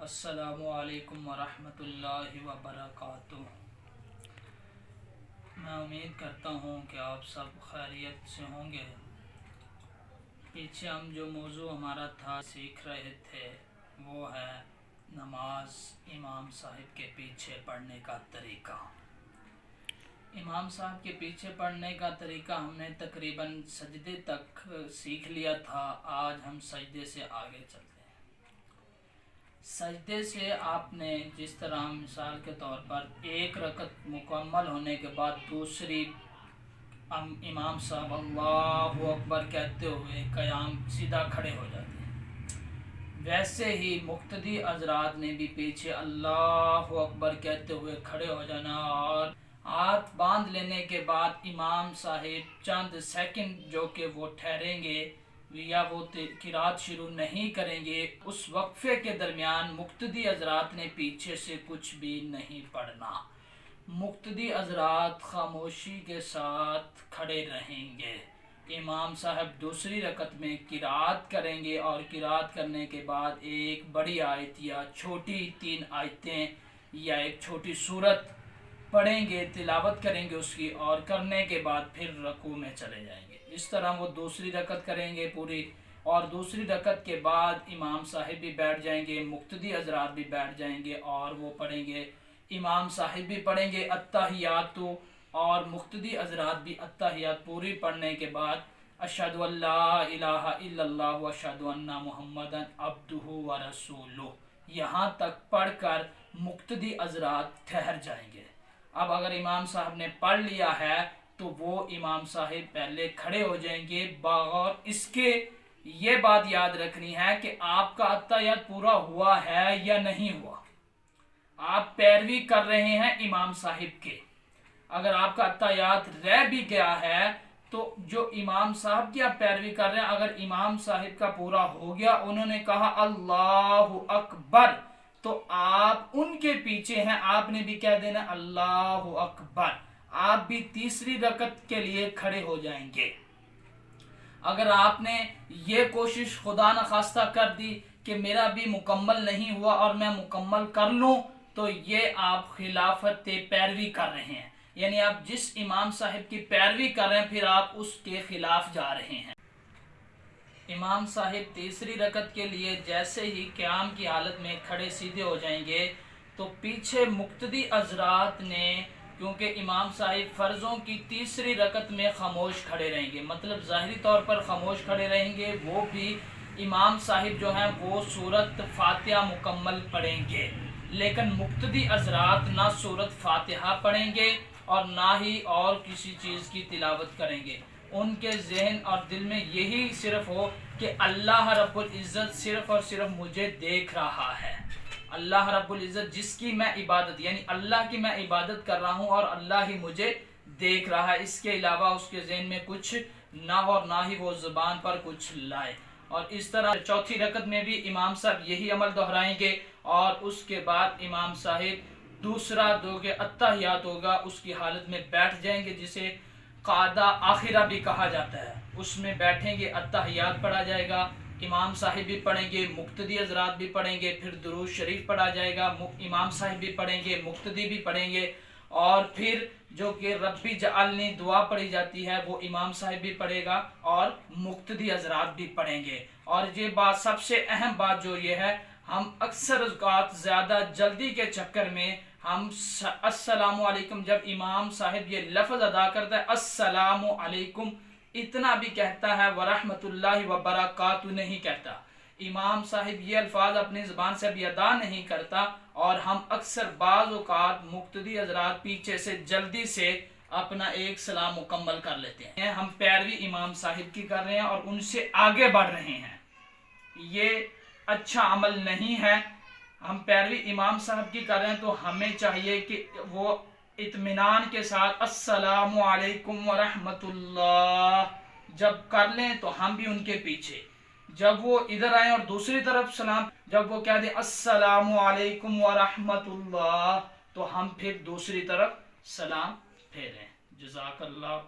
अस्सलामु अलैकुम वरहमतुल्लाहि वबरकातुह। मैं उम्मीद करता हूँ कि आप सब खैरियत से होंगे। पीछे हम जो मौजू हमारा था सीख रहे थे वो है नमाज इमाम साहिब के पीछे पढ़ने का तरीका। इमाम साहब के पीछे पढ़ने का तरीका हमने तकरीबन सजदे तक सीख लिया था। आज हम सजदे से आगे चलते हैं। सजदे से आपने जिस तरह मिसाल के तौर पर एक रकत मुकम्मल होने के बाद दूसरी इमाम साहब अल्लाहु अकबर कहते हुए क़याम सीधा खड़े हो जाते हैं, वैसे ही मुक्तदी हज़रात ने भी पीछे अल्लाहु अकबर कहते हुए खड़े हो जाना और हाथ बांध लेने के बाद इमाम साहिब चंद सेकंड जो कि वो ठहरेंगे या वो किरात शुरू नहीं करेंगे, उस वक्फे के दरमियान मुक्तदी हज़रात ने पीछे से कुछ भी नहीं पढ़ना। मुक्तदी हज़रात खामोशी के साथ खड़े रहेंगे। इमाम साहब दूसरी रकत में किरात करेंगे और किरात करने के बाद एक बड़ी आयत या छोटी 3 आयतें या एक छोटी सूरत पढ़ेंगे, तिलावत करेंगे उसकी, और करने के बाद फिर रकू में चले जाएंगे। इस तरह वो दूसरी रकत करेंगे पूरी, और दूसरी रकत के बाद इमाम साहिब भी बैठ जाएंगे, मुक्तदी हज़रात भी बैठ जाएंगे और वो पढ़ेंगे। इमाम साहिब भी पढ़ेंगे अत्तहियातु और मुक्तदी हज़रात भी अत्तहियात पूरी पढ़ने के बाद अशहदु अल्ला इलाहा इल्लल्लाह व अशहदु अन्ना मुहम्मदन अब्दुहु व रसूलुहु यहाँ तक पढ़कर मुक्तदी हज़रात ठहर जाएंगे। अब अगर इमाम साहब ने पढ़ लिया है तो वो इमाम साहिब पहले खड़े हो जाएंगे। और इसके ये बात याद रखनी है कि आपका अत्तहियात पूरा हुआ है या नहीं हुआ। आप पैरवी कर रहे हैं इमाम साहिब के। अगर आपका अत्तहियात रह भी गया है तो जो इमाम साहब की आप पैरवी कर रहे हैं, अगर इमाम साहिब का पूरा हो गया, उन्होंने कहा अल्लाहु अकबर, तो आप उनके पीछे हैं, आपने भी कह देना अल्लाहु अकबर। आप भी तीसरी रकत के लिए खड़े हो जाएंगे। अगर आपने ये कोशिश खुदा न खास्ता कर दी कि मेरा भी मुकम्मल नहीं हुआ और मैं मुकम्मल कर लूं, तो ये आप खिलाफत पैरवी कर रहे हैं, यानी आप जिस इमाम साहिब की पैरवी कर रहे हैं फिर आप उसके खिलाफ जा रहे हैं। इमाम साहिब तीसरी रकत के लिए जैसे ही क़याम की हालत में खड़े सीधे हो जाएंगे तो पीछे मुक्तदी हज़रात ने, क्योंकि इमाम साहिब फ़र्ज़ों की तीसरी रकत में खामोश खड़े रहेंगे, मतलब ज़ाहिरी तौर पर खामोश खड़े रहेंगे, वो भी इमाम साहिब जो हैं वो सूरत फ़ातिहा मुकम्मल पढ़ेंगे, लेकिन मुक्तदी हज़रात ना सूरत फ़ातिहा पढ़ेंगे और ना ही और किसी चीज़ की तिलावत करेंगे। उनके जहन और दिल में यही सिर्फ हो कि अल्लाह रब्बुल इज़्ज़त सिर्फ़ और सिर्फ मुझे देख रहा है। अल्लाह रब्बुल इज़्ज़त जिसकी मैं इबादत, यानी अल्लाह की मैं इबादत कर रहा हूँ और अल्लाह ही मुझे देख रहा है, इसके अलावा उसके जहन में कुछ ना हो और ना ही वो ज़ुबान पर कुछ लाए। और इस तरह चौथी रकत में भी इमाम साहब यही अमल दोहराएंगे और उसके बाद इमाम साहिब दूसरा दो के अत्तहियात होगा उसकी हालत में बैठ जाएंगे, जिसे क़ादा आखिरा भी कहा जाता है, उसमें बैठेंगे, अत्तहियात पढ़ा जाएगा, इमाम साहिब भी पढ़ेंगे, मुक्तदी हज़रात भी पढ़ेंगे, फिर दुरूद शरीफ पढ़ा जाएगा, इमाम साहिब भी पढ़ेंगे, मुक्तदी भी पढ़ेंगे, और फिर जो कि रब्बी जअलनी दुआ पढ़ी जाती है वो इमाम साहिब भी पढ़ेगा और मुक्तदी हज़रात भी पढ़ेंगे। और ये बात सबसे अहम बात जो ये है, हम अक्सर औक़ात ज़्यादा जल्दी के चक्कर में हम अस्सलामु अलैकुम, जब इमाम साहिब ये लफ्ज़ अदा करता है अस्सलामु अलैकुम, इतना भी कहता है वरहमतुल्लाहि वबरकातुहू नहीं कहता। इमाम साहिब ये अल्फाज अपनी ज़बान से भी अदा नहीं करता और हम अक्सर बाज़ औक़ात मुक्तदी हज़रात पीछे से जल्दी से अपना एक सलाम मुकम्मल कर लेते हैं। हम पैरवी इमाम साहिब की कर रहे हैं और उनसे आगे बढ़ रहे हैं, ये अच्छा अमल नहीं है। हम पैरवी इमाम साहब की कर रहे हैं तो हमें चाहिए कि वो इत्मीनान के साथ अस्सलामु अलैकुम व रहमतुल्लाह जब कर लें तो हम भी उनके पीछे, जब वो इधर आए और दूसरी तरफ सलाम, जब वो कह दें अस्सलामु अलैकुम व रहमतुल्लाह तो हम फिर दूसरी तरफ सलाम फेरें। जज़ाकल्लाह।